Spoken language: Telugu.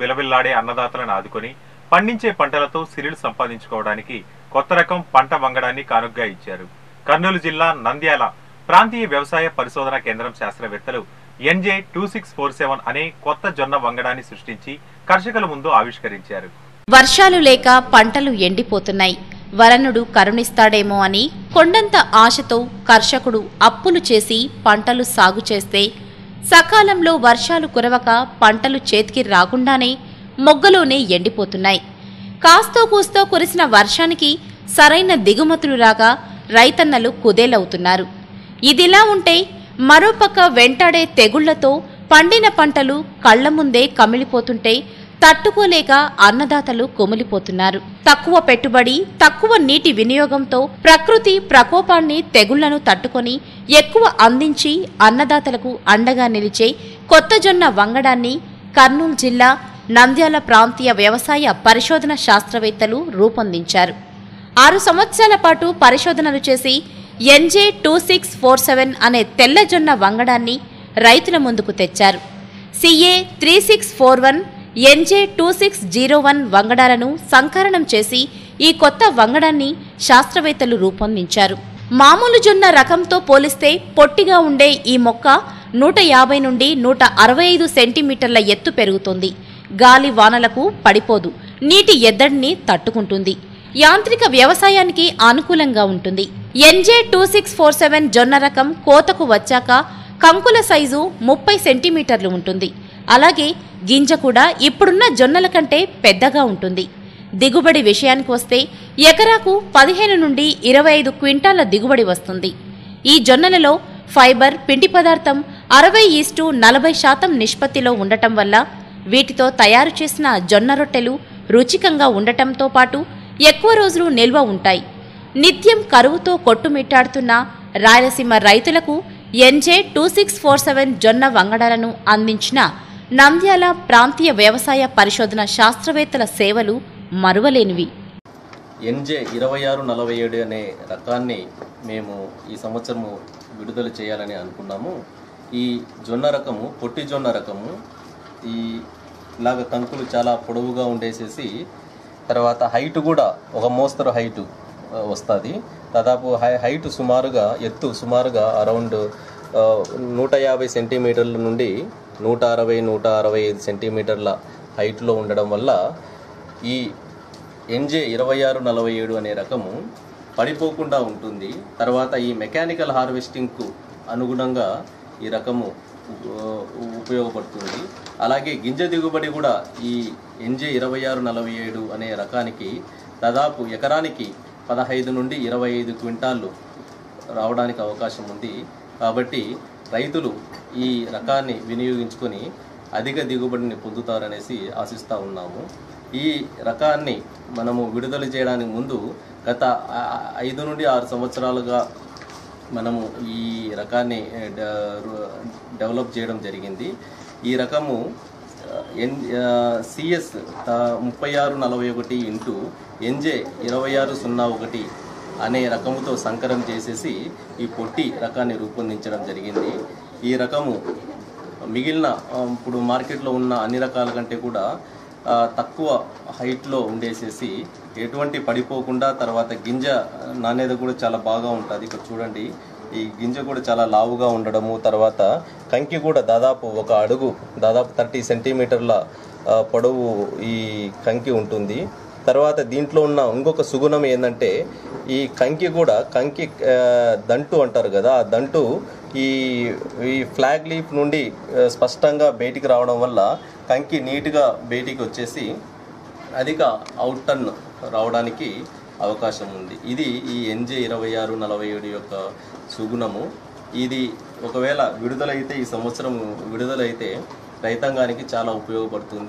విలవిల్లాడే అన్నదాతలను ఆదుకొని పండించే పంటలతో సిరిలు సంపాదించుకోవడానికి కొత్త రకం పంట వంగడాన్ని కానుగ్గా ఇచ్చారు. కర్నూలు జిల్లా నంద్యాల ప్రాంతీయ వ్యవసాయ పరిశోధన కేంద్రం శాస్త్రవేత్తలు NJ2647 అనే కొత్త జొన్న వంగడాన్ని సృష్టించి కర్షకుల ముందు ఆవిష్కరించారు. వర్షాలు లేక పంటలు ఎండిపోతున్నాయి. వరనుడు కరుణిస్తాడేమో అని కొండంత ఆశతో కర్షకుడు అప్పులు చేసి పంటలు సాగు చేస్తే సకాలంలో వర్షాలు కురవక పంటలు చేతికి రాకుండానే మొగ్గలోనే ఎండిపోతున్నాయి. కాస్తో కూస్తో కురిసిన వర్షానికి సరైన దిగుమతులు రాగా రైతన్నలు కుదేలవుతున్నారు. ఇదిలా ఉంటే మరోపక్క వెంటాడే తెగుళ్లతో పండిన పంటలు కళ్ల ముందే కమిలిపోతుంటే తట్టుకోలేక అన్నదాతలు కొమిలిపోతున్నారు. తక్కువ పెట్టుబడి, తక్కువ నీటి వినియోగంతో ప్రకృతి ప్రకోపాన్ని తెగుళ్లను తట్టుకొని ఎక్కువ అందించి అన్నదాతలకు అండగా నిలిచే కొత్త జొన్న వంగడాన్ని కర్నూలు జిల్లా నంద్యాల ప్రాంతీయ వ్యవసాయ పరిశోధన శాస్త్రవేత్తలు రూపొందించారు. 6 సంవత్సరాల పాటు పరిశోధనలు చేసి NJ2647 అనే తెల్ల జొన్న వంగడాన్ని రైతుల ముందుకు తెచ్చారు. CA 3641 NJ2601 వంగడాలను సంకలనం చేసి ఈ కొత్త వంగడాన్ని శాస్త్రవేత్తలు రూపొందించారు. మామూలు జొన్న రకంతో పోలిస్తే పొట్టిగా ఉండే ఈ మొక్క 150 నుండి 165 సెంటీమీటర్ల ఎత్తు పెరుగుతుంది. గాలి వానలకు పడిపోదు. నీటి ఎద్దడిని తట్టుకుంటుంది. యాంత్రిక వ్యవసాయానికి అనుకూలంగా ఉంటుంది. NJ2647 జొన్న రకం కోతకు వచ్చాక కంకుల సైజు 30 సెంటీమీటర్లు ఉంటుంది. అలాగే గింజ కూడా ఇప్పుడున్న జొన్నల కంటే పెద్దగా ఉంటుంది. దిగుబడి విషయానికి వస్తే ఎకరాకు 15 నుండి 25 క్వింటాల దిగుబడి వస్తుంది. ఈ జొన్నలలో ఫైబర్, పిండి పదార్థం 60:40% నిష్పత్తిలో ఉండటం వల్ల వీటితో తయారు చేసిన జొన్న రొట్టెలు రుచికంగా ఉండటంతో పాటు ఎక్కువ రోజులు నిల్వ ఉంటాయి. నిత్యం కరువుతో కొట్టుమిట్టాడుతున్న రాయలసీమ రైతులకు NJ2647 జొన్న వంగడాలను అందించిన నంద్యాల ప్రాంతీయ వ్యవసాయ పరిశోధన శాస్త్రవేత్తల సేవలు మరువలేనివి. NJ2647 అనే రకాన్ని మేము ఈ సంవత్సరము విడుదల చేయాలని అనుకున్నాము. ఈ జొన్న రకము పొట్టి జొన్న రకము. ఇలాగ కంకులు చాలా పొడవుగా ఉండేసేసి తర్వాత హైట్ కూడా ఒక మోస్తరు హైటు వస్తుంది. దాదాపు హైట్ సుమారుగా ఎత్తు సుమారుగా అరౌండ్ 150 సెంటీమీటర్ల నుండి 160-165 సెంటీమీటర్ల హైట్లో ఉండడం వల్ల ఈ NJ2647 అనే రకము పడిపోకుండా ఉంటుంది. తర్వాత ఈ మెకానికల్ హార్వెస్టింగ్కు అనుగుణంగా ఈ రకము ఉపయోగపడుతుంది. అలాగే గింజ దిగుబడి కూడా ఈ NJ2647 అనే రకానికి దాదాపు ఎకరానికి 15 నుండి 25 క్వింటాళ్ళు రావడానికి అవకాశం ఉంది. కాబట్టి రైతులు ఈ రకాన్ని వినియోగించుకొని అధిక దిగుబడిని పొందుతారనేసి ఆశిస్తూ ఉన్నాము. ఈ రకాన్ని మనము విడుదల చేయడానికి ముందు గత 5 నుండి 6 సంవత్సరాలుగా మనము ఈ రకాన్ని డెవలప్ చేయడం జరిగింది. ఈ రకము CS 3641 ఇంటూ NJ2601 అనే రకముతో సంకరం చేసేసి ఈ పొట్టి రకాన్ని రూపొందించడం జరిగింది. ఈ రకము మిగిలిన ఇప్పుడు మార్కెట్లో ఉన్న అన్ని రకాల కంటే కూడా తక్కువ హైట్లో ఉండేసేసి ఎటువంటి పడిపోకుండా తర్వాత గింజ నాణ్యత కూడా చాలా బాగా ఉంటుంది. ఇక్కడ చూడండి, ఈ గింజ కూడా చాలా లావుగా ఉండడము, తర్వాత కంకి కూడా దాదాపు ఒక అడుగు దాదాపు 30 సెంటీమీటర్ల పొడవు ఈ కంకి ఉంటుంది. తర్వాత దీంట్లో ఉన్న ఇంకొక సుగుణం ఏంటంటే ఈ కంకి కూడా కంకి దంటు అంటారు కదా, ఆ దంటు ఈ ఫ్లాగ్ లీఫ్ నుండి స్పష్టంగా బయటికి రావడం వల్ల కంకి నీట్గా బయటికి వచ్చేసి అధిక అవుట్ టర్న్ రావడానికి అవకాశం ఉంది. ఇది ఈ NJ2647 యొక్క సుగుణము. ఇది ఒకవేళ విడుదలైతే ఈ సంవత్సరం విడుదలైతే రైతాంగానికి చాలా ఉపయోగపడుతుంది.